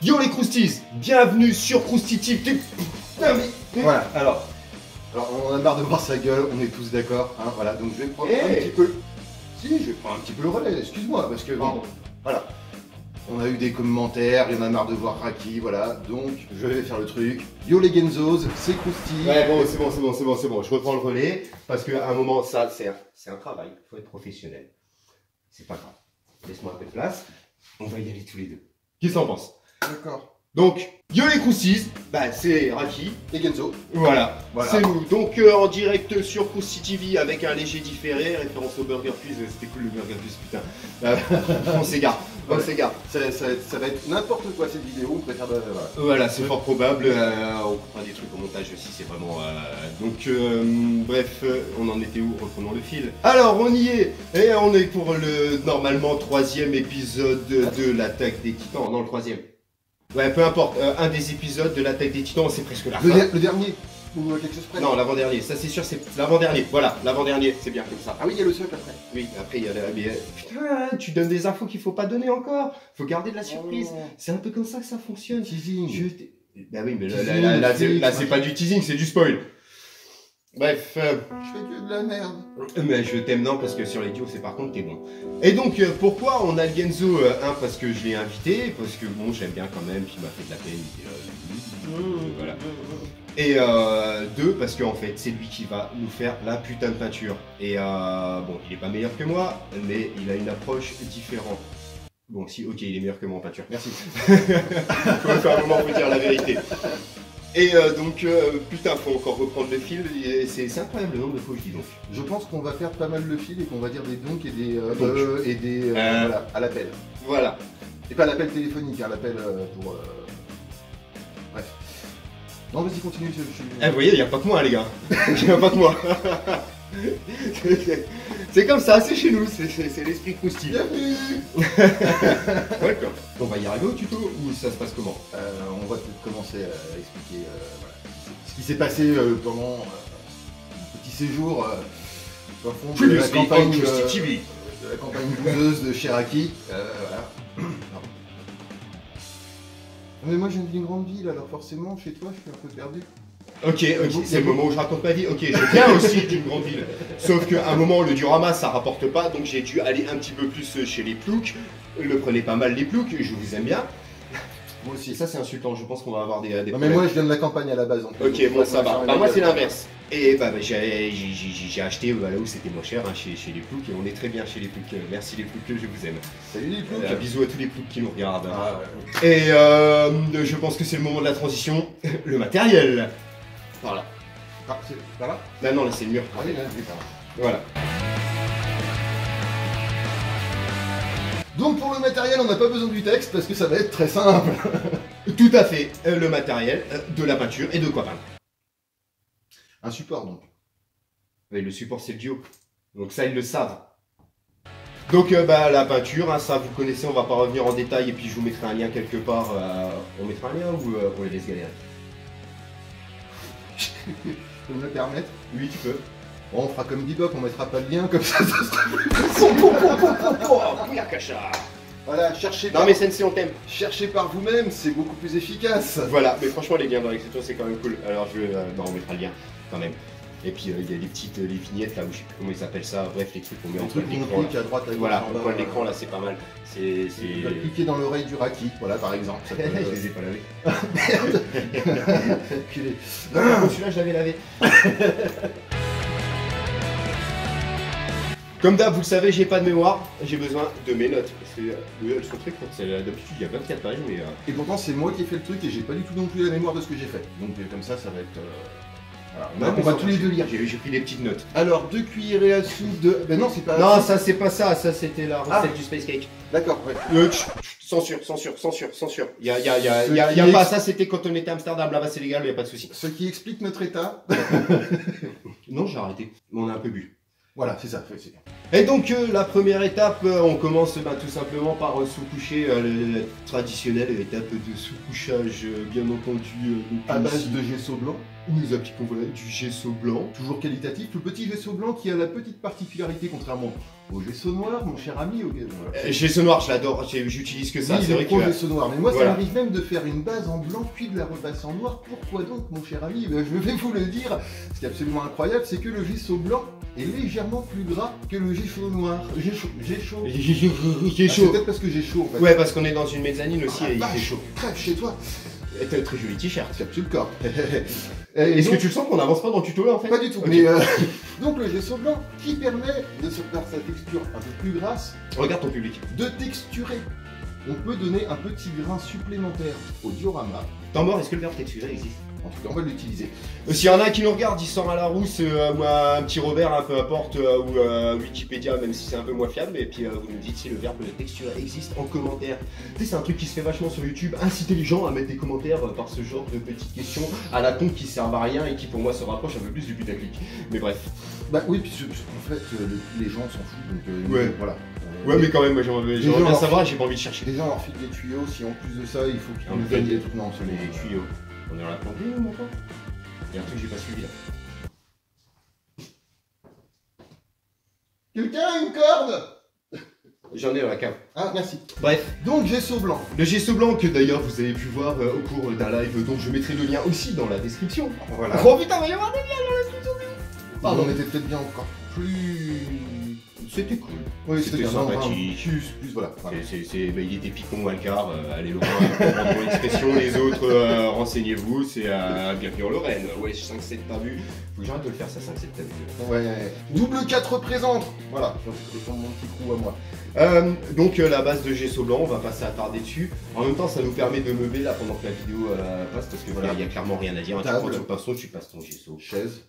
Yo les Croustis, bienvenue sur Croustitif. Voilà, alors on en a marre de voir sa gueule, on est tous d'accord, hein, voilà, donc je vais prendre un petit peu... Si, je vais prendre un petit peu le relais, excuse-moi, parce que bon, voilà. On a eu des commentaires, il y en a marre de voir Raki, voilà, donc je vais faire le truc. Yo les Genzos, c'est Crousti. Ouais, bon, c'est bon, je reprends le relais, parce qu'à un moment, ça, c'est un travail, il faut être professionnel. C'est pas grave, laisse-moi un peu de place, on va y aller tous les deux. Qu'est-ce que t'en penses? D'accord. Donc, yo les Croustis, bah c'est Raki. Et Genzo. Voilà, Voilà. c'est nous. Donc en direct sur Crousti TV avec un léger différé, référence au Burger Quiz, c'était cool le Burger Quiz, putain. On s'égare, on s'égare. Ça va être n'importe quoi cette vidéo, on préfère... voilà. Voilà, c'est fort probable, on coupera des trucs au montage si c'est vraiment... Donc, bref, on en était où? Reprenons le fil. Alors, on y est. Et on est pour le, normalement, 3e épisode de l'attaque des Titans. Non, le 3e. Ouais, peu importe, un des épisodes de l'attaque des Titans, c'est presque la fin. Le dernier, ou quelque chose près? Non, l'avant-dernier, ça c'est sûr, c'est l'avant-dernier. Voilà, l'avant-dernier, c'est bien comme ça. Ah oui, il y a le socle après. Oui, après il y a la... Mais, putain, tu donnes des infos qu'il faut pas donner encore. Faut garder de la surprise. Oh. C'est un peu comme ça que ça fonctionne. Teasing. Bah oui, mais Teasing, là c'est pas du teasing, c'est du spoil. Bref, Je fais que de la merde. mais je t'aime non parce que sur les duos c'est par contre t'es bon. Et donc pourquoi on a le Genzo parce que je l'ai invité, parce que bon j'aime bien quand même, puis il m'a fait de la peine. Voilà. Et 2 parce qu'en fait c'est lui qui va nous faire la putain de peinture. Et bon il est pas meilleur que moi, mais il a une approche différente. Bon si ok il est meilleur que moi en peinture. Merci. Faut faire un moment pour dire la vérité. Et donc, putain, faut encore reprendre le fil, c'est incroyable le nombre de fois que je dis donc. Je pense qu'on va faire pas mal le fil et qu'on va dire des donc et des... Donc. Voilà, à l'appel. Voilà. Et pas l'appel téléphonique, hein, l'appel pour... Bref. Non, vas-y, continue. Eh, vous voyez, il n'y a pas que moi, les gars. Il n'y a pas que moi. C'est comme ça, c'est chez nous, c'est l'esprit croustillant. Bienvenue. D'accord. On va y arriver au tuto ou ça se passe comment? On va peut-être commencer à expliquer voilà, ce qui s'est passé pendant mon petit séjour au fond de la campagne bouseuse de Cheraki. Voilà. Pardon. Mais moi je viens d'une grande ville, alors forcément chez toi je suis un peu perdu. Ok, c'est le moment où je raconte ma vie. Ok, je viens aussi d'une grande ville. Sauf qu'à un moment, le diorama ça rapporte pas, donc j'ai dû aller un petit peu plus chez les ploucs. Le prenez pas mal les ploucs, je vous aime bien. Moi aussi. Et ça c'est insultant, je pense qu'on va avoir des non mais problèmes. moi je viens de la campagne à la base. Ok, bon ça va. Bah moi c'est l'inverse. Et bah j'ai acheté là où c'était moins cher, hein, chez les ploucs, et on est très bien chez les ploucs. Merci les ploucs, je vous aime. Salut les ploucs. Bisous à tous les ploucs qui nous regardent. Ah, ouais. Et je pense que c'est le moment de la transition. Le matériel. Par là. Ah, c'est par là? Non, là c'est le mur. Ah oui, là, c'est par là. Voilà. Donc pour le matériel, on n'a pas besoin du texte parce que ça va être très simple. Tout à fait. Le matériel, de la peinture et de quoi peindre. Un support donc. Oui, le support c'est le duo. Donc ça ils le savent. Donc bah la peinture, hein, ça vous connaissez, on va pas revenir en détail et puis je vous mettrai un lien quelque part. On mettra un lien ou on les laisse galérer? Je peux me le permettre? Oui tu peux. Bon, on fera comme Bebop, on mettra pas le lien comme ça sera plus Voilà, cherchez Non mais Sensei on t'aime. cherchez par vous-même, c'est beaucoup plus efficace. Voilà, mais franchement les liens dans l'écriture c'est quand même cool. Alors non, on mettra le lien quand même. Et puis il y a des petites les vignettes là où je sais plus comment ils appellent ça, bref les trucs qu'on met Un entre truc l'écran. qu'on clique à droite, à gauche, Voilà, en au bas, coin de l'écran là c'est pas mal. Tu vas cliquer dans l'oreille du Raki, voilà par exemple. Ça peut... Je les ai pas lavés. Merde. Culé. Non, celui-là je l'avais lavé. Comme d'hab, vous le savez, j'ai pas de mémoire, j'ai besoin de mes notes. Parce que elles sont très courtes, d'habitude il y a 24 pages, mais... Et pourtant c'est moi qui ai fait le truc et j'ai pas du tout non plus la mémoire de ce que j'ai fait. Donc comme ça va être... Voilà. On va tous les deux lire. J'ai pris des petites notes. Alors 2 cuillerées à soupe de... Ben non c'est pas... Non, ça c'est pas ça, ça c'était la recette du space cake. D'accord, ouais. Censure. Y a qui pas ça, c'était quand on était à Amsterdam, là-bas c'est légal, y a pas de souci. Ce qui explique notre état. Non, j'ai arrêté, on a un peu bu. Voilà, c'est ça, c'est bien. Et donc la première étape, on commence tout simplement par sous-coucher la traditionnelle étape de sous-couchage, bien entendu. À base de gesso blanc. Nous appliquons voilà, du gesso blanc, toujours qualitatif. Le petit gesso blanc qui a la petite particularité, contrairement au gesso noir, mon cher ami. Gesso noir, je l'adore, j'utilise que ça. Oui, c'est vrai que gesso noir. Mais moi, voilà. ça m'arrive même de faire une base en blanc puis de la repasser en noir. Pourquoi donc, mon cher ami? Je vais vous le dire. Ce qui est absolument incroyable, c'est que le gesso blanc est légèrement plus gras que le gesso noir. J'ai chaud. J'ai C'est chaud. peut-être parce que j'ai chaud, en fait. Ouais, parce qu'on est dans une mezzanine aussi et il fait chaud. Crève chez toi. Et t'as un très joli t-shirt. Capsule le corps. Est-ce que tu le sens qu'on avance pas dans le tuto là en fait? Pas du tout. Okay. Mais donc le gesso blanc qui permet de se faire sa texture un peu plus grasse. Regarde ton public. De texturer. On peut donner un petit grain supplémentaire au diorama. Temps mort, est-ce que le verbe texturé existe? En tout cas, on va l'utiliser. S'il y en a qui nous regardent, il sort à la rousse, un petit Robert, peu importe, ou Wikipédia, même si c'est un peu moins fiable, et puis vous nous dites si le verbe texturer existe en commentaire. Tu sais, c'est un truc qui se fait vachement sur YouTube, inciter les gens à mettre des commentaires par ce genre de petites questions à la con qui servent à rien et qui pour moi se rapprochent un peu plus du putaclic. Mais bref. Bah oui, puis en fait, les gens s'en foutent, donc ouais. Voilà. Ouais, mais quand même, moi j'aimerais bien savoir et j'ai pas envie de chercher. Les gens leur filent des tuyaux, si en plus de ça, il faut qu'ils nous donnent donnent des trucs. Non, c'est les tuyaux. On est dans la plante ou mon enfant? Il y a un truc que j'ai pas suivi là. Quelqu'un a une corde? J'en ai dans la cave. Ah, merci. Bref. Donc, gesso blanc. Le gesso blanc que d'ailleurs vous avez pu voir au cours d'un live dont je mettrai le lien aussi dans la description. Voilà. Oh putain, il va y avoir des liens dans la description. Pardon, on était peut-être bien encore plus... C'était cool. Oui, c'était sympathique. Plus voilà. Bah, il était picon Walcar, allez loin, pour l'expression, les autres, renseignez-vous, c'est bienvenue en Lorraine. Ouais, 5-7 pas vu. Faut que j'arrête de le faire ça, 5-7 pas vu. Ouais. Double 4 représente. Voilà, je vais mon petit coup à moi. Donc la base de gesso blanc, on va passer à attarder dessus. En même temps, ça nous permet de meubler là pendant que la vidéo passe, parce que voilà, il y a clairement rien à dire. Tu prends ton pinceau, tu passes ton gesso. Chaise.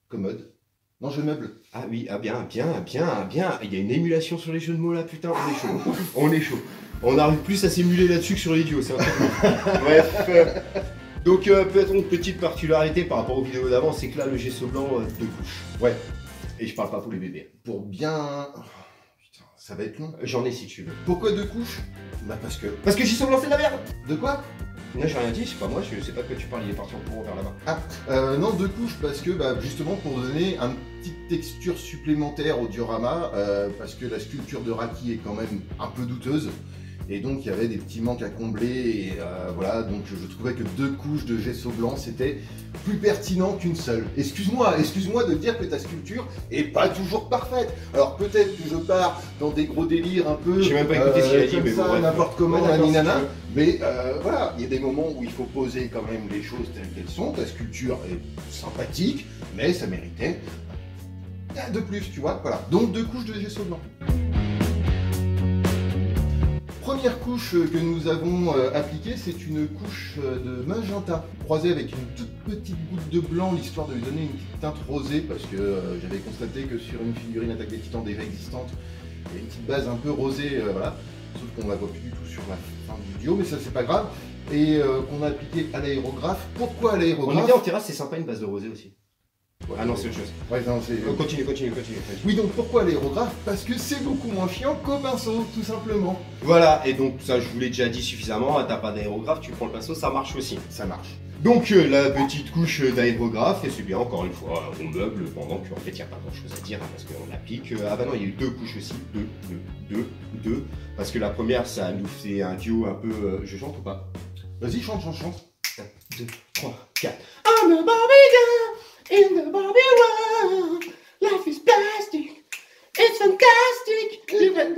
Commode. Non, je meuble. Ah oui, bien. Il y a une émulation sur les jeux de mots là, putain, on est chaud. On est chaud. On arrive plus à s'émuler là-dessus que sur les duos, c'est un truc. Bref. Donc peut-être une petite particularité par rapport aux vidéos d'avant, c'est que là le gesso blanc, 2 couches. Ouais. Et je parle pas pour les bébés. Pour bien... Putain, ça va être long. J'en ai si tu veux. Pourquoi 2 couches? Bah parce que... Parce que gesso blanc c'est de la merde. De quoi? Non, j'ai rien dit, c'est pas moi, je sais pas de quoi tu parles, il est parti en courant vers là-bas. Ah, non, 2 couches parce que, justement, pour donner une petite texture supplémentaire au diorama, parce que la sculpture de Raki est quand même un peu douteuse, et donc il y avait des petits manques à combler, et voilà, donc je trouvais que 2 couches de gesso blanc, c'était plus pertinent qu'une seule. Excuse-moi de dire que ta sculpture est pas toujours parfaite. Alors peut-être que je pars dans des gros délires un peu... J'ai même pas écouté ce qu'il a dit, mais bon, bref. N'importe comment, ouais, naninana. Mais voilà, il y a des moments où il faut poser quand même les choses telles qu'elles sont. Ta sculpture est sympathique, mais ça méritait un de plus, tu vois. Voilà, donc 2 couches de gesso blanc. Première couche que nous avons appliquée, c'est une couche de magenta, croisée avec une toute petite goutte de blanc, l'histoire de lui donner une petite teinte rosée, parce que j'avais constaté que sur une figurine Attaque des Titans déjà existante, il y a une petite base un peu rosée, voilà. Sauf qu'on la voit plus du tout sur la fin du duo, mais ça c'est pas grave. Et qu'on a appliqué à l'aérographe. Pourquoi à l'aérographe? On est bien en terrasse, c'est sympa une base de rosée aussi. Ouais, ah non, c'est autre chose. Ouais, non, c'est... Continue. Oui, donc pourquoi à l'aérographe? Parce que c'est beaucoup moins chiant qu'au pinceau, tout simplement. Voilà, et donc ça je vous l'ai déjà dit suffisamment, t'as pas d'aérographe, tu prends le pinceau, ça marche aussi. Ça marche. Donc la petite couche d'aérographe, et c'est bien encore une fois, on meuble pendant qu'en fait il n'y a pas grand chose à dire, hein, parce qu'on applique. Ah bah non, il y a eu 2 couches aussi, deux. Parce que la première, ça nous fait un duo un peu... je chante ou pas? Vas-y, chante. 1, 2, 3, 4. I'm a Barbie girl in the Barbie world. Life is plastic. It's fantastic.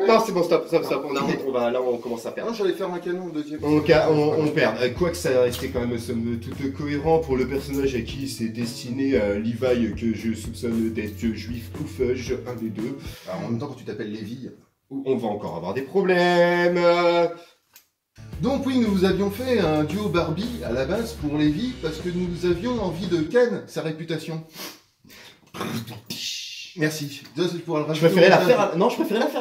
Non, c'est bon, stop, on arrête, là on commence à perdre. Non, j'allais faire un canon au deuxième. On perd. Quoique ça restait quand même somme toute cohérent pour le personnage à qui c'est destiné, Levi, que je soupçonne d'être juif ou fudge, un des deux. Alors, en même temps, quand tu t'appelles Lévi... On va encore avoir des problèmes. Donc oui, nous avions fait un duo Barbie à la base pour Lévi parce que nous avions envie de ken sa réputation. Merci. Je préférais la faire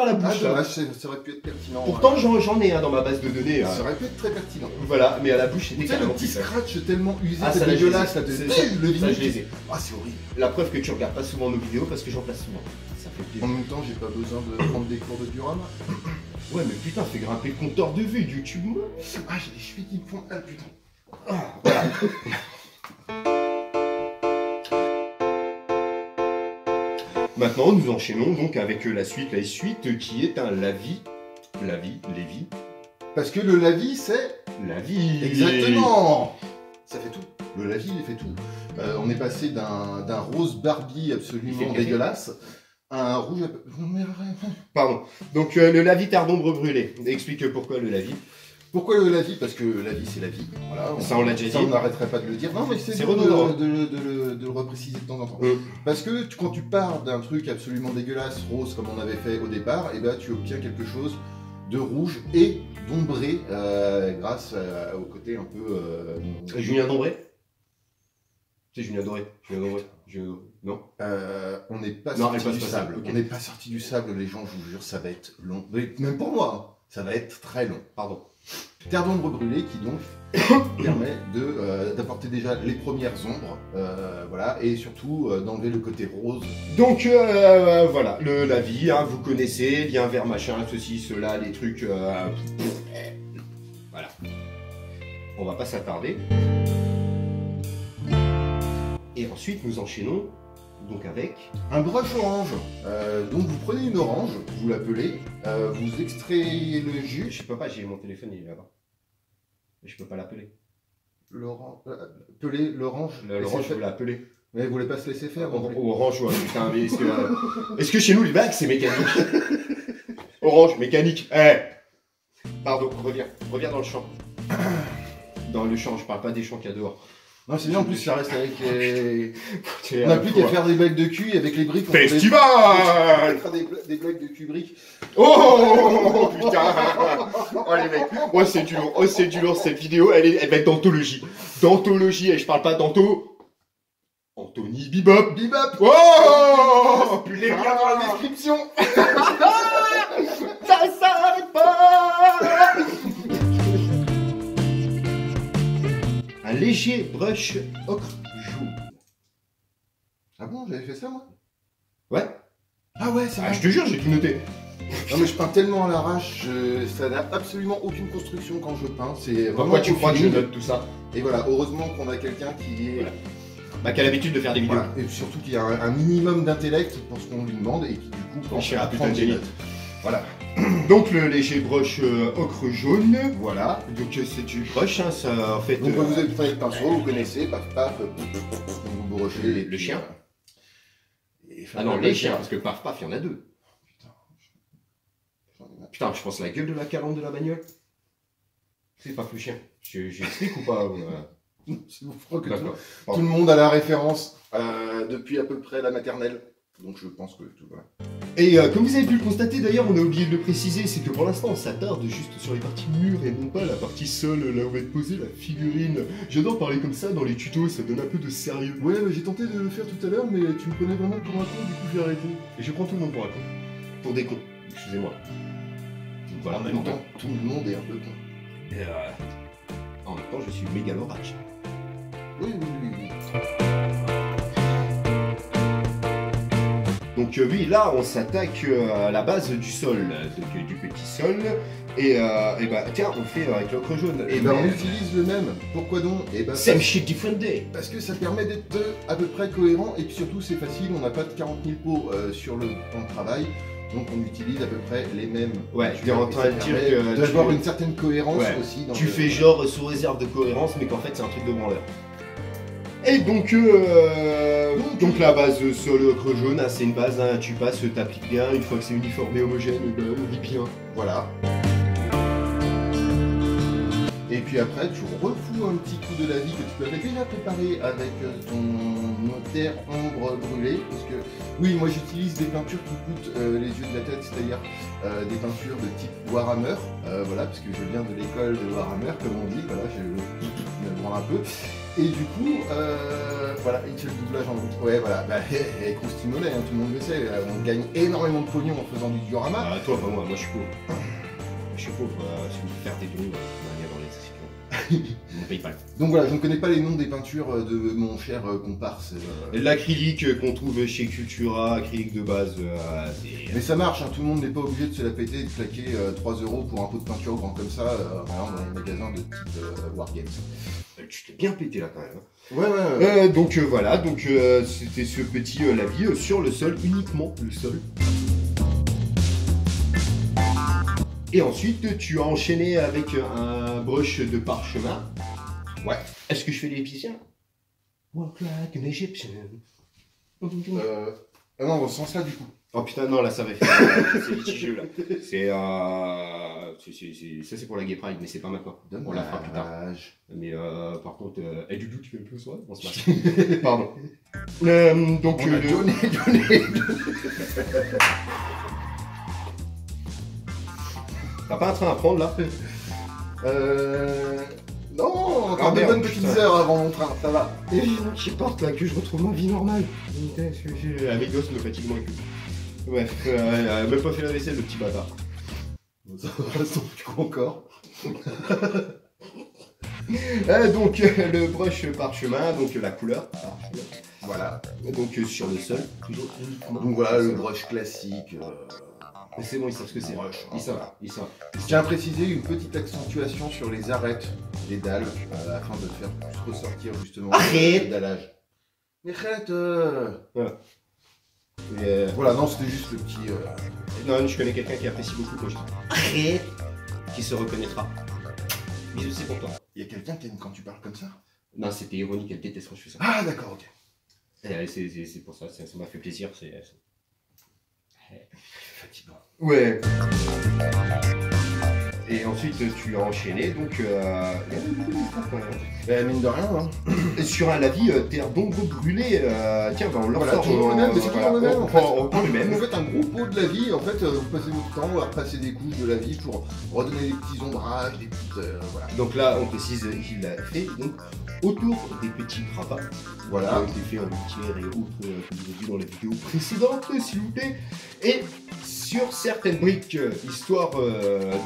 à la bouche. Ah, dommage, ça aurait pu être pertinent. Pourtant, j'en ai dans ma base de données. Ça aurait pu être très pertinent. Voilà, mais à la bouche, c'était carrément le petit scratch tellement usé, ça c'est dégueulasse, ça, le je les ai. Ah, c'est horrible. La preuve que tu regardes pas souvent nos vidéos parce que j'en place souvent. Ça fait plaisir. En même temps, j'ai pas besoin de prendre des cours de diorama. Ouais, mais putain, fais grimper le compteur de vues YouTube. Ah, j'ai des chevilles qui me font... Ah, putain. Ah, voilà. maintenant nous enchaînons donc avec la suite qui est un Lévi. Parce que le lavis, c'est... Lavi. Exactement. Ça fait tout. Le lavis, il fait tout. On est passé d'un rose Barbie absolument dégueulasse à un rouge... Pardon. Donc le Lavi terre d'ombre brûlée. Explique pourquoi le Lavi. Pourquoi le lavis? Parce que la vie, c'est la vie. Voilà, ça, on l'a déjà dit. On n'arrêterait pas de le dire. Non, mais c'est redondant de le repréciser de temps en temps. Parce que quand tu pars d'un truc absolument dégueulasse, rose, comme on avait fait au départ, et ben, tu obtiens quelque chose de rouge et d'ombré grâce au côté un peu... Julien Dombré. C'est Julien Doré. Non on n'est pas sorti du sable. Okay. On n'est pas sorti du sable, les gens, je vous jure, ça va être long. Même pour moi, hein, ça va être très long. Pardon. Terre d'ombre brûlée qui donc permet d'apporter déjà les premières ombres, voilà, et surtout d'enlever le côté rose. Donc voilà, la vie, hein, vous connaissez, lien vers machin, ceci, cela, les trucs. Voilà. On va pas s'attarder. Et ensuite nous enchaînons donc avec un brush orange. Donc vous prenez une orange, vous la pelez, vous extrayez le jus. Je peux pas, j'ai mon téléphone il est là-bas. Je peux pas l'appeler. Peler l'orange. L'orange, je peux l'appeler. Mais vous voulez pas se laisser faire? Orange, ouais, putain, mais est-ce que chez nous les bacs c'est mécanique? Orange, mécanique. Pardon, reviens dans le champ. Dans le champ, je parle pas des champs qu'il y a dehors. Non, c'est bien, en plus, ça reste avec les... On n'a plus qu'à faire des blagues de cul et avec les briques. Festival. On fera des blagues de cul briques. Oh putain. Oh les mecs, oh c'est du lourd cette vidéo, elle va être d'anthologie. D'anthologie, et je parle pas d'anto... Anthony Bibop. Bibop. Oh. Les liens dans la description. Ça s'arrête pas. Un léger brush ocre jaune. Ah bon, j'avais fait ça moi? Ouais. Ah ouais, c'est vrai. Je te jure, j'ai tout noté. Non mais je peins tellement à l'arrache, ça n'a absolument aucune construction quand je peins. C'est pourquoi tu crois que je note tout ça? Et voilà, heureusement qu'on a quelqu'un qui est... Voilà. Bah, qui a l'habitude de faire des vidéos. Voilà. Et surtout qu'il y a un minimum d'intellect pour ce qu'on lui demande et qui du coup pense à prendre des notes. Voilà. Donc le léger brush ocre jaune, voilà. Donc c'est du brush, hein, ça en fait. Donc vous avez fait le pinceau, vous connaissez, paf paf, vous brochez le chien. Ah non, les chiens, parce que paf paf, il y en a deux. Putain, je pense la gueule de la calandre de la bagnole. C'est paf le chien. J'explique ou pas? Je crois que tout le monde a la référence depuis à peu près la maternelle. Donc je pense que tout va. Et comme vous avez pu le constater d'ailleurs, on a oublié de le préciser, c'est que pour l'instant on s'attarde juste sur les parties mûres et non pas la partie sol, là où va être posée la figurine. J'adore parler comme ça dans les tutos, ça donne un peu de sérieux. Ouais, mais j'ai tenté de le faire tout à l'heure, mais tu me prenais vraiment pour un con, du coup j'ai arrêté. Et je prends tout le monde pour un con. Pour des cons, excusez-moi. Voilà, en même temps, tout le monde est un peu con. Et en même temps, je suis méga orage. Oui. Donc oui, là on s'attaque à la base du sol, donc, du petit sol, et bah tiens, on fait avec l'ocre jaune. Et bah on utilise le même, pourquoi donc? Et bah, same shit, different day. Parce que ça permet d'être à peu près cohérent, et puis surtout c'est facile, on n'a pas de 40 000 pots sur le plan de travail, donc on utilise à peu près les mêmes. Ouais, tu es en train de dire que... D'avoir une certaine cohérence aussi. Dans tu fais genre sous réserve de cohérence, mais qu'en fait c'est un truc de branleur. Et donc la base sol ocre jaune, hein, c'est une base, hein, tu passes, t'appliques bien, une fois que c'est uniforme et homogène, on vit bien. Voilà. Et puis après, tu refous un petit coup de la vie que tu avais déjà préparé avec ton terre ombre brûlée. Parce que, oui, moi j'utilise des peintures qui coûtent les yeux de la tête, c'est-à-dire des peintures de type Warhammer. Voilà, parce que je viens de l'école de Warhammer, comme on dit. Voilà, je me branle un peu. Et du coup, voilà, il fait le doublage en route. Ouais, voilà, bah, croustimonet, hein, tout le monde le sait. On gagne énormément de pognon en faisant du diorama. Ah, toi, pas moi, je suis pauvre. Je suis pauvre, si vous faire des pognon, on va dans les descriptions. On ne paye pas. Donc voilà, je ne connais pas les noms des peintures de mon cher comparse. L'acrylique qu'on trouve chez Cultura, acrylique de base. Mais ça marche, hein, tout le monde n'est pas obligé de se la péter et de claquer 3 € pour un pot de peinture grand comme ça, par exemple dans les magasins de type Wargames. tu t'es bien pété là quand même. Ouais. Donc voilà, donc c'était ce petit lavis sur le sol, uniquement le sol. Et ensuite, tu as enchaîné avec un brush de parchemin. Ouais. Est-ce que je fais l'épicien? Walk like an Egyptian. Non, au sens là du coup. Oh putain, non, là ça va faire. C'est litigieux là. Ça c'est pour la Gay Pride, mais c'est pas maintenant. On la fera plus tard. Mais par contre, Doudou, tu fais le plus soin? On se marche. Pardon. Donc, Johnny. T'as pas un train à prendre là? Non, encore des bonnes petites heures avant mon train, ça va. Et vivement qui partent là, que je retrouve ma vie normale. Avec gosse me fatigue moins que. Bref, même pas fait la vaisselle, le petit bâtard. Ça va, du coup encore. Donc le brush parchemin, donc la couleur. Voilà. Donc sur le sol, toujours uniquement. Donc voilà le brush classique. Mais c'est bon, ils savent ce que c'est. Ils savent. Je tiens à préciser une petite accentuation sur les arêtes des dalles afin de faire plus ressortir justement le dallage. Mais arrête Voilà, non, c'était juste le petit. Non, je connais quelqu'un qui apprécie beaucoup quand je dis arrête, qui se reconnaîtra. Bisous, c'est pour toi. Il y a quelqu'un qui aime quand tu parles comme ça? Non, c'était ironique, elle déteste quand je fais ça. Ah, d'accord, ok. C'est pour ça, ça m'a fait plaisir. C'est fatigant. Ouais. Et ensuite, tu as enchaîné, donc. Mine de rien, hein. Sur un lavis, terre d'ombre brûlée. Tiens, on leur sort. Toujours le même, mais c'est toujours le même. On prend le même. Vous faites un gros pot de lavis, en fait, vous passez votre temps à repasser des couches de lavis pour redonner des petits ombrages, des petites. Voilà. Donc là, on précise qu'il l'a fait donc autour des petits gravats. Voilà. Qui ont été faits en litière et autres, que vous avez vu dans les vidéos précédentes, s'il vous plaît. Et sur certaines briques, histoire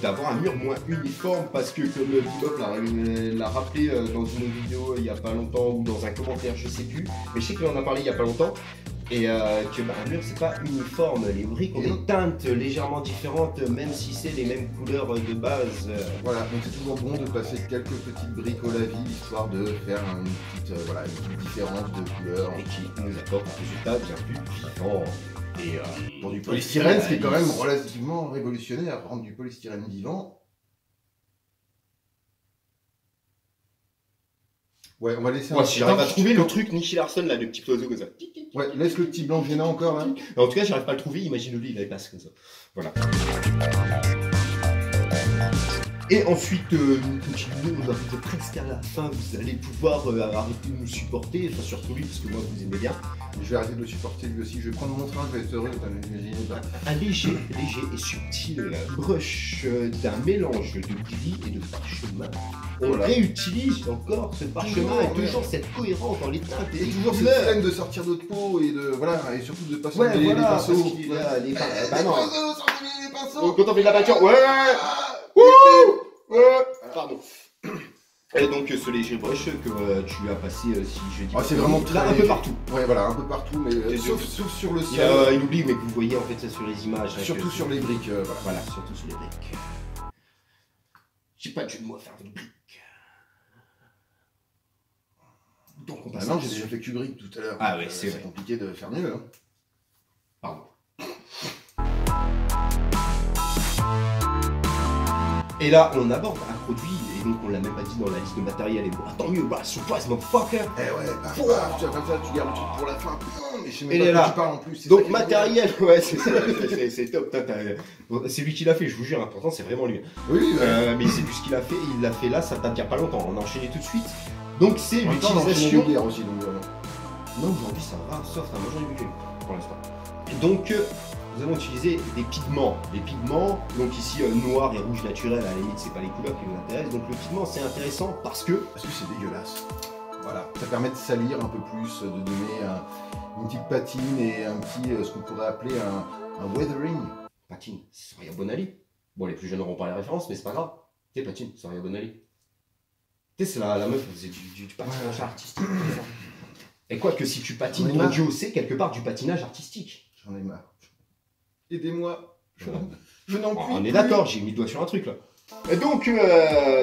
d'avoir un mur moins uniforme, parce que comme Bebop l'a rappelé dans une vidéo il y a pas longtemps, ou dans un commentaire, je sais plus, mais je sais qu'il en a parlé il y a pas longtemps, et que un mur c'est pas uniforme, les briques ont des teintes légèrement différentes, même si c'est les mêmes couleurs de base. Voilà, donc c'est toujours bon de passer quelques petites briques au lavis, histoire de faire une petite différence de couleur. Et qui nous apporte un résultat bien plus vivant. Et pour du polystyrène, ce qui est quand même relativement révolutionnaire, rendre du polystyrène vivant. Ouais, on va laisser un. Si j'arrive à trouver le truc Nicky Larson là, le petit oiseau comme ça. Ouais, laisse le petit blanc gênant encore là. En tout cas, j'arrive pas à le trouver, imagine-le, il passe comme ça. Voilà. Et ensuite, nous continuons, on arrive presque à la fin, vous allez pouvoir arrêter de nous supporter, enfin surtout lui, parce que moi vous aimez bien. Je vais arrêter de le supporter lui aussi, je vais prendre mon train, je vais être heureux, imaginer. Un léger et subtil brush d'un mélange de gris et de parchemin. On réutilise encore ce parchemin et toujours cette cohérence dans les teintes et toujours cette flemme de sortir de peau et de voilà et surtout de pas sortir les pinceaux. Les pinceaux. Quand on fait de la peinture, pardon. Et donc ce léger brush que tu as passé, si je dis c'est vraiment là un peu partout. Ouais, voilà, un peu partout, mais sauf sur le sol. Il oublie, mais que vous voyez en fait ça sur les images. Surtout sur les briques. Voilà, surtout sur les briques. J'ai pas de jeu de mots à faire avec briques. Donc on passe. Non, j'ai déjà fait que briques tout à l'heure. Ah ouais, c'est compliqué de faire mieux. Hein. Pardon. Et là, on aborde un produit, et donc on l'a même pas dit dans la liste de matériel, et bon, tant mieux, bah, surprise, motherfucker! Eh ouais, comme ça, tu gardes le truc pour la fin, mais je sais même pas de quoi tu parles en plus. Donc, matériel, ouais, c'est top, c'est lui qui l'a fait, je vous jure, pourtant c'est vraiment lui. Oui, mais c'est lui ce qu'il a fait, il l'a fait là, ça date il y a pas longtemps, on a enchaîné tout de suite. Donc, c'est l'utilisation. Aussi, donc, non, aujourd'hui ça va, sauf un mangeant du pour l'instant. Donc, nous allons utiliser des pigments. Les pigments, donc ici noir et rouge naturel, à la limite c'est pas les couleurs qui nous intéressent. Donc le pigment c'est intéressant parce que c'est dégueulasse. Voilà, ça permet de salir un peu plus, de donner une petite patine et un petit, ce qu'on pourrait appeler un weathering. Patine, c'est Soraya Bonali. Bon, les plus jeunes n'auront pas les références, mais c'est pas grave. T'es patine, Soraya Bonali. Tu sais, c'est la meuf qui faisait du patinage artistique. Et quoi que si tu patines, ton duo c'est quelque part du patinage artistique. J'en ai marre. Aidez-moi, je n'en puis On est d'accord, j'ai mis le doigt sur un truc là. Et donc,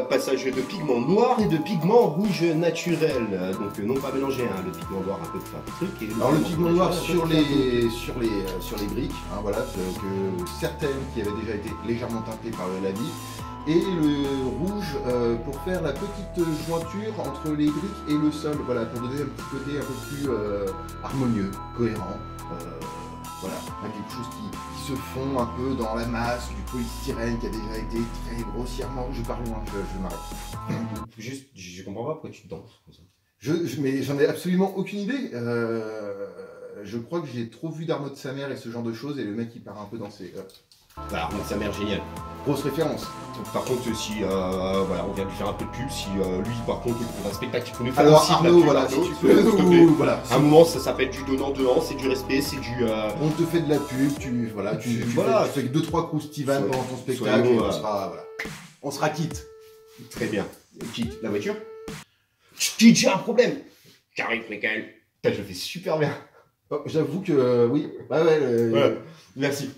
passage de pigment noir et de pigment rouge naturel. Donc, non pas mélangé, hein, le pigment noir un peu pour faire des trucs. Et alors, le pigment noir sur les briques, hein, voilà, que certaines qui avaient déjà été légèrement teintées par la vie. Et le rouge pour faire la petite jointure entre les briques et le sol, voilà, pour donner un petit côté un peu plus harmonieux, cohérent. Voilà, quelque chose qui se fond un peu dans la masse du polystyrène qui a déjà été très grossièrement. Je parle loin, je m'arrête. Juste, je comprends pas pourquoi tu te danses comme ça. Mais j'en ai absolument aucune idée. Je crois que j'ai trop vu d'Arnaud de sa mère et ce genre de choses, et le mec il part un peu dans ses. Voilà, donc sa mère géniale. Grosse référence. Par contre, si voilà, on vient de lui faire un peu de pub, si lui par contre pour un spectacle qui peut nous faire alors aussi Arnaud, voilà, si tu tu peux, s'il te plaît. voilà. À un moment, ça s'appelle du donnant-donnant, c'est du respect, c'est du. On te fait de la pub, tu fais 2-3 coups Steven pendant ton spectacle, et on sera quitte. Très bien. Quitte la voiture. Quitte, j'ai un problème. J'arrive, Michael. Putain, je le fais super bien. Oh, j'avoue que oui. Ouais. Merci.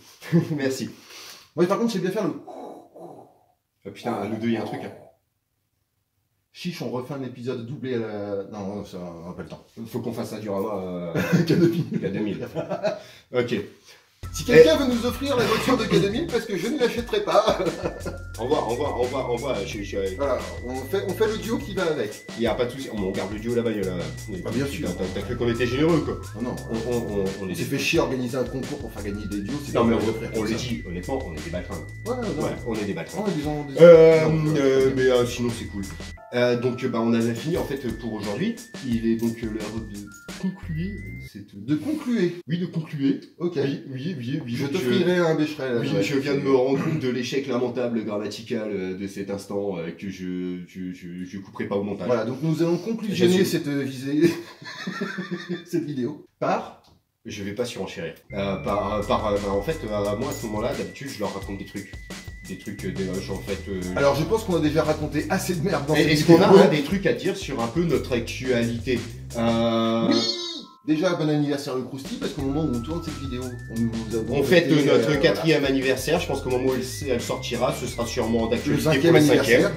Merci. Moi, par contre, je sais bien faire le. Oh, putain, à nous deux, il y a un truc. Chiche, on refait un épisode doublé à la. Non, ça, on n'a pas le temps. Faut qu'on fasse un diorama K2000. Ok. Si quelqu'un veut nous offrir la voiture de K2000, parce que je ne l'achèterai pas. On voit. Voilà, on fait le duo qui va avec. Il n'y a pas de souci. On garde le duo là-bas. Ah, bien sûr. T'as cru qu'on était généreux, quoi. Non. On s'est fait chier à organiser un concours pour faire gagner des duos. Non, mais on le dit, honnêtement, on est des baltrins. Ouais, on est des baltrins. Mais sinon, c'est cool. Donc, on avait fini en fait pour aujourd'hui. Il est donc l'heure de conclure. De concluer. Oui, de conclure. Ok. Oui. Je t'offrirai un Becherel. Oui, je viens de me rendre compte de l'échec lamentable grammatical de cet instant que je couperai pas au montage. Voilà, donc nous allons conclusionner cette vidéo par. Je vais pas surenchérir. En fait, moi à ce moment-là, d'habitude, je leur raconte des trucs. En fait. Alors je pense qu'on a déjà raconté assez de merde dans cette vidéo. Est-ce qu'on a des trucs à dire sur un peu notre actualité? Oui. Déjà, bon anniversaire le Krusty, parce qu'au moment où on tourne cette vidéo, on fête notre 4e anniversaire. Je pense qu'au moment où elle sortira, ce sera sûrement d'actualité pour le 5e,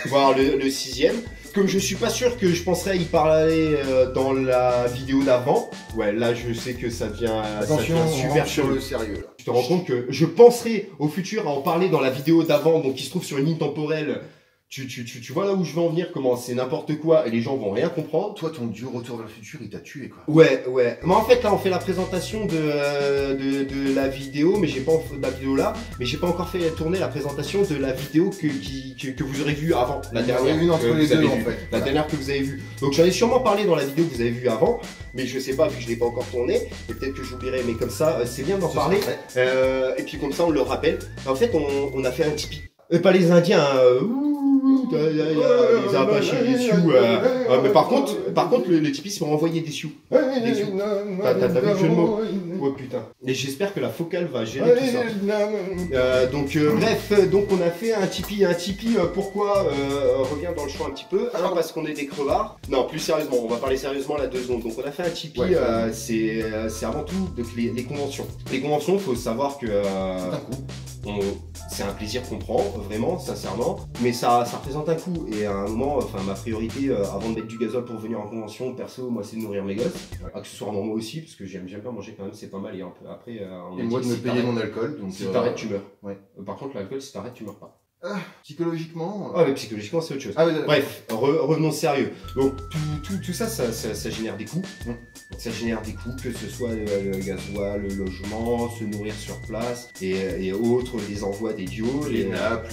voire le 6e. Comme je suis pas sûr que je penserais à y parler dans la vidéo d'avant, ouais, là je sais que ça devient super sur le sérieux. Là. Tu te rends compte que je penserai au futur à en parler dans la vidéo d'avant, donc qui se trouve sur une ligne temporelle. Tu vois là où je veux en venir, comment c'est n'importe quoi et les gens vont rien comprendre. Toi, ton dieu Retour vers le futur, il t'a tué quoi. Ouais. Mais en fait là, on fait la présentation de la vidéo, mais j'ai pas encore fait tourner la présentation de la vidéo que vous aurez vue avant. La dernière. Une entre les deux en fait. La dernière que vous avez vue. Donc j'en ai sûrement parlé dans la vidéo que vous avez vue avant, mais je sais pas vu que je l'ai pas encore tournée. Et peut-être que j'oublierai, mais comme ça, c'est bien d'en parler. Et puis comme ça, on le rappelle. En fait, on a fait un Tipeee. Pas les Indiens. Les Apaches, les Sioux. Mais par contre, les Tipeee, c'est pour envoyer des Sioux. T'as vu le jeu de mots? Oh putain. Et j'espère que la focale va gérer tout ça. Bref, donc on a fait un Tipeee. Pourquoi revient dans le champ un petit peu. Parce qu'on est des crevards. Non, plus sérieusement, on va parler sérieusement là 2 secondes. Donc on a fait un Tipeee, c'est avant tout donc, les conventions. Les conventions, il faut savoir que c'est un plaisir qu'on prend, vraiment, sincèrement, mais ça représente un coût. Et à un moment, ma priorité, avant de mettre du gazole pour venir en convention, perso, moi, c'est de nourrir mes gosses. Accessoirement, moi aussi, parce que j'aime bien manger quand même, c'est pas mal. Et après, et moi de me payer mon alcool. Donc si t'arrêtes, tu meurs. Ouais. Par contre, l'alcool, si t'arrêtes, tu meurs pas. Psychologiquement. Mais psychologiquement, c'est autre chose. Bref, revenons sérieux. Donc, tout ça, ça génère des coûts. Ça génère des coûts, que ce soit le gasoil, le logement, se nourrir sur place et autres, les envois des duos, les nappes,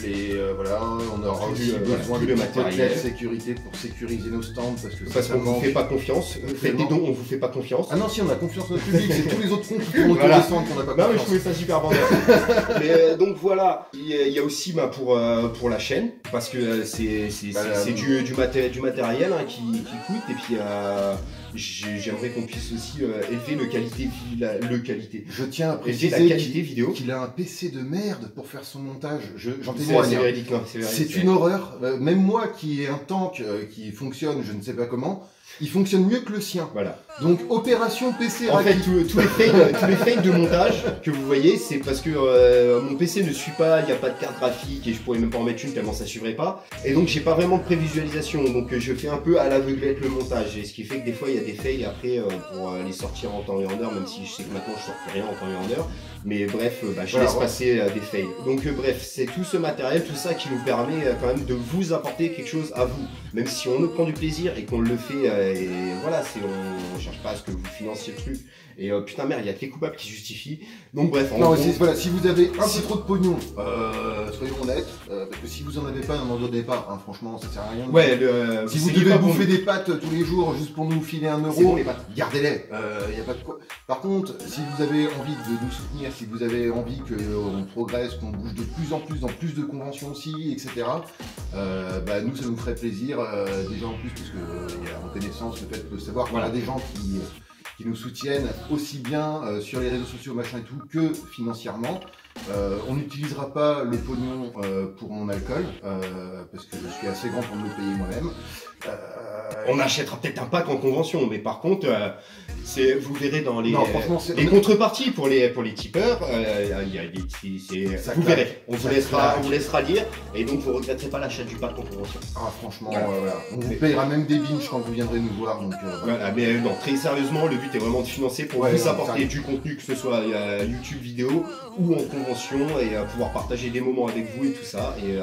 on aura aussi besoin de matériel de sécurité pour sécuriser nos stands parce qu'on vous fait pas confiance. Faites des dons, on vous fait pas confiance. Ah non, si on a confiance dans le public, c'est tous les autres comptes qui vont autour des stands qu'on n'a pas confiance. Non, mais je trouvais ça super vendeur. Mais donc voilà, il y a aussi pour la chaîne, parce que c'est du matériel qui coûte, et puis j'aimerais qu'on puisse aussi élever le qualité. Je tiens à préciser la qualité vidéo. Qu'il a un PC de merde pour faire son montage. J'en témoigne. C'est véridique, c'est une horreur. Même moi qui ai un tank qui fonctionne, je ne sais pas comment, il fonctionne mieux que le sien. Voilà. Donc opération PC En fait, Raki. tous les fails de montage que vous voyez, c'est parce que mon PC ne suit pas, il n'y a pas de carte graphique et je pourrais même pas en mettre une tellement ça suivrait pas. Et donc j'ai pas vraiment de prévisualisation, donc je fais un peu à l'aveuglette le montage. Et ce qui fait que des fois il y a des fails après pour les sortir en temps et en heure, même si je sais que maintenant je sors plus rien en temps et en heure. Mais bref, je laisse passer des fails. Donc bref, c'est tout ce matériel, tout ça qui nous permet quand même de vous apporter quelque chose à vous. Même si on nous prend du plaisir et qu'on le fait, et voilà, on cherche pas à ce que vous financiez le truc. Et putain merde, il y a que les coupables qui justifient. Donc bref, en gros, voilà, si vous avez un peu trop de pognon, soyons honnêtes, parce que si vous en avez pas, n'en donnez pas, hein, franchement, ça sert à rien. Ouais, si vous devez bouffer des pâtes tous les jours juste pour nous filer 1 euro, bon, les pâtes. Gardez-les, y a pas de quoi. Par contre, si vous avez envie de nous soutenir, si vous avez envie qu'on progresse, qu'on bouge de plus en plus dans plus de conventions aussi, etc., nous, ça nous ferait plaisir, déjà en plus, parce que y a la reconnaissance, le fait de savoir qu'on a des gens qui nous soutiennent aussi bien sur les réseaux sociaux, machin et tout, que financièrement. On n'utilisera pas le pognon pour mon alcool, parce que je suis assez grand pour me le payer moi-même. On achètera peut-être un pack en convention, mais par contre, vous verrez dans les, les contreparties pour les tipeurs, vous verrez, on vous laissera lire, et donc vous ne regretterez pas l'achat du pack en convention. Ah franchement, voilà. On vous payera même des binges quand vous viendrez nous voir. Donc, voilà, mais non, très sérieusement, le but est vraiment de financer pour vous apporter du contenu, que ce soit YouTube vidéo ou en convention, et pouvoir partager des moments avec vous et tout ça. Et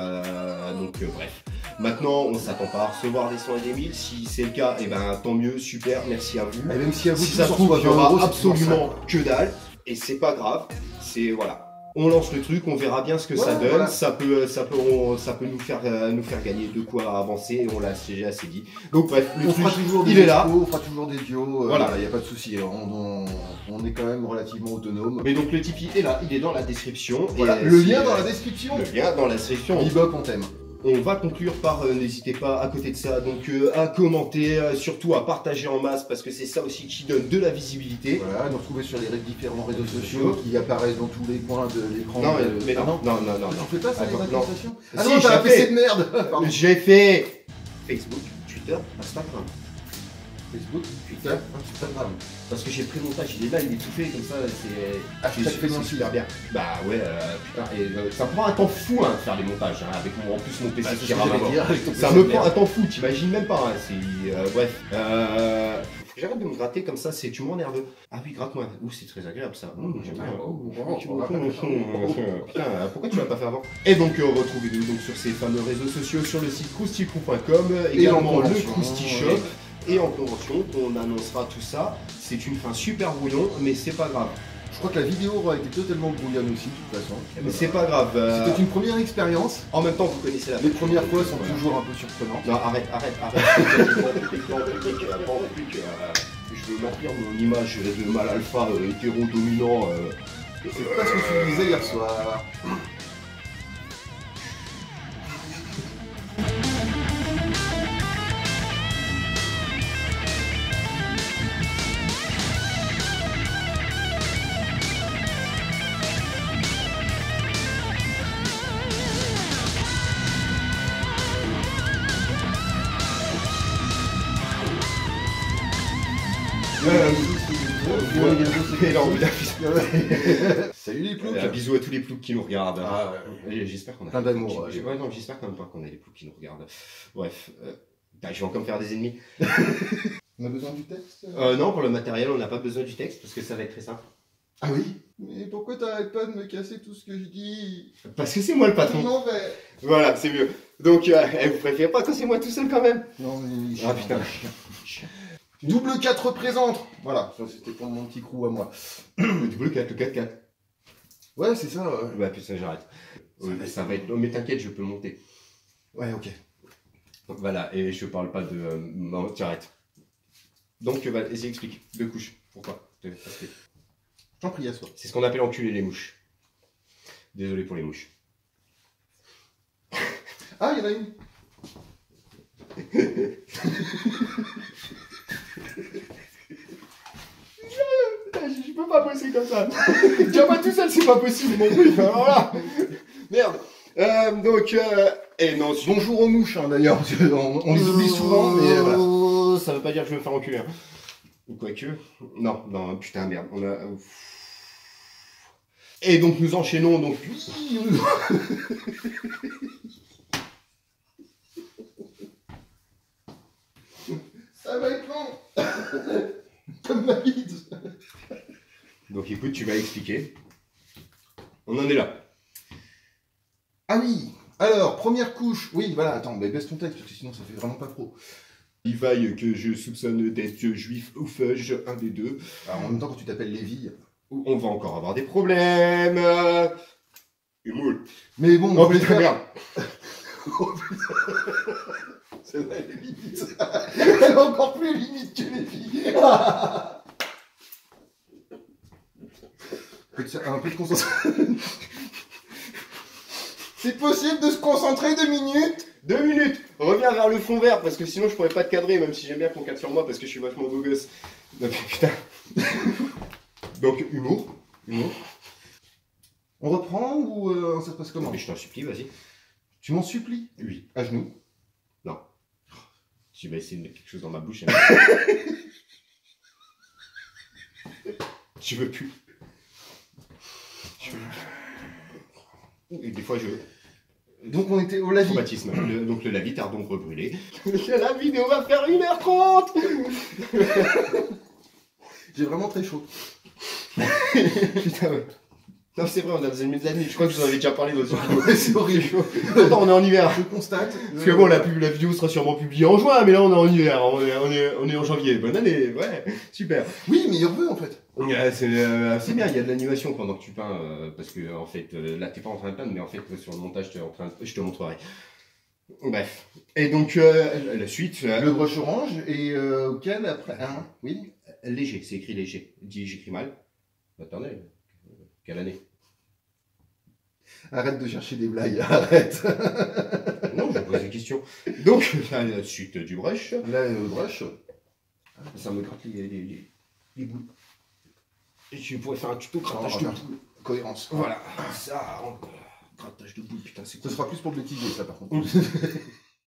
donc bref. Maintenant, on ne s'attend pas à recevoir des 100 et des 1000. Si c'est le cas, et tant mieux, super, merci à vous. Et même si à vous, si ça se trouve, il y aura absolument que dalle, et c'est pas grave. C'est voilà. On lance le truc, on verra bien ce que ça donne. Voilà. Ça peut nous faire gagner de quoi avancer. On l'a assez dit. Donc bref, le truc, il est là. On fera toujours des duos. Voilà, il n'y a pas de souci. On est quand même relativement autonome. Mais donc le Tipeee est là, il est dans la description. Voilà, le lien dans la description. Le lien dans la description. Bebop, on t'aime. On va conclure par, n'hésitez pas à côté de ça, donc à commenter, surtout à partager en masse, parce que c'est ça aussi qui donne de la visibilité. Voilà, nous retrouver sur les différents réseaux sociaux qui apparaissent dans tous les coins de l'écran. Non, mais non. Tu fais pas ça, les manifestations? Ah non, t'as un PC de merde. J'ai fait Facebook, Twitter, Instagram. Facebook, Twitter, Instagram. Parce que j'ai pris le montage, il est là, il est tout fait comme ça, c'est super bien. Bah ouais, putain, et ça prend un temps fou de faire les montages, avec en plus mon PC qui rame à mort. Ça me prend un temps fou, t'imagines même pas, bref. Faut que j'arrête de me gratter comme ça, tu me rends nerveux. Ah oui, gratte-moi. C'est très agréable ça. J'aime bien. Putain, pourquoi tu l'as pas fait avant? Et donc retrouvez-nous donc sur ces fameux réseaux sociaux, sur le site crousticrew.com, également le Crousty Shop. Et en convention, on annoncera tout ça. C'est une fin super brouillon, mais c'est pas grave. Je crois que la vidéo aura été totalement brouillonne aussi, de toute façon. Mais c'est pas grave. C'était une première expérience. En même temps, vous connaissez la Les premières fois sont toujours un peu surprenantes. Non, arrête. Je veux maintenir mon image de mâle alpha hétéro-dominant. C'est pas ce que tu disais hier soir. Salut les ploucs. Bisous à tous les ploucs qui nous regardent. J'espère qu'on a plein d'amour. J'espère quand même pas qu'on a des ploucs qui nous regardent. Bref, je vais encore me faire des ennemis. On a besoin du texte? Non, pour le matériel, on n'a pas besoin du texte parce que ça va être très simple. Ah oui? Mais pourquoi t'arrêtes pas de me casser tout ce que je dis? Parce que c'est moi le patron. Non, mais... Voilà, c'est mieux. Donc, vous préférez pas quand c'est moi tout seul quand même? Non, mais... Ah putain. Double 4 représente. Voilà, ça c'était pour mon petit crew à moi. Le double 4, le 4-4. Ouais, c'est ça. Bah putain, j'arrête. Ça va être... Non, mais t'inquiète, je peux monter. Ouais, ok. Voilà, et je parle pas de... Non, t'arrêtes. Donc, vas-y, explique. 2 couches. Pourquoi? J'en prie, à soi. C'est ce qu'on appelle enculer les mouches. Désolé pour les mouches. Ah, il y en a une. Je peux pas bosser comme ça. Tiens, moi tout seul, c'est pas possible, mon bruit. Voilà. Merde. Donc, et non. Bonjour aux mouches, hein, d'ailleurs. On les oublie souvent, mais voilà. chose, ça veut pas dire que je vais me faire enculer. Hein. Ou quoique. Non, non, putain, merde. On a... Et donc nous enchaînons donc. Ça va être long. Comme ma bite. Donc écoute, tu vas expliquer. On en est là. Ah oui. Alors, première couche. Oui, voilà, attends, mais baisse ton texte, parce que sinon ça fait vraiment pas pro. Levi, que je soupçonne d'être juif ou fudge, un des deux. Alors, en même temps, quand tu t'appelles Lévi... On va encore avoir des problèmes. Humour. Mais bon, Oh, mais très bien. Oh putain. C'est vrai, elle est limite. Elle est encore plus limite que Lévi. Un peu de concentration. C'est possible de se concentrer 2 minutes? 2 minutes. Reviens vers le fond vert, parce que sinon je pourrais pas te cadrer, même si j'aime bien qu'on cadre sur moi, parce que je suis vachement beau gosse. Donc putain. Donc, humour. On reprend ou ça se passe comment? Mais je t'en supplie, vas-y. Tu m'en supplies? Oui. À genoux? Non. Tu vas essayer de mettre quelque chose dans ma bouche. Je veux plus. Et des fois, Donc on était au lavis. traumatisme. Donc le lavis tard d'ombre brûlé. La vidéo va faire 1h30. J'ai vraiment très chaud. Putain, ouais. Non, c'est vrai, on a des ennemis de la nuit. Je crois que je vous en avais déjà parlé dans une vidéo. C'est horrible. Pourtant, on est en hiver. Je constate. Parce que bon, la vidéo sera sûrement publiée en juin, mais là, on est en hiver. On est en janvier. Bonne année. Ouais, super. Oui, meilleur vœu en fait. C'est bien, il y a de l'animation pendant que tu peins. Parce que, en fait, là, t'es pas en train de peindre, mais en fait, sur le montage, je te montrerai. Bref. Et donc, la suite. Le brush orange et auquel après. Hein, oui. Léger, c'est écrit léger. J'écris mal. Attendez. Quelle année? Arrête de chercher des blagues, arrête. Non, je pose des questions. Donc, la suite du brush. Là, le brush. Ça me gratte les boules. Et tu pourrais faire un tuto grattage Oh, de merde. boules. Cohérence. Voilà. Ça, grattage de boules, putain, c'est Ce cool. sera plus pour le bêtisier, ça par contre.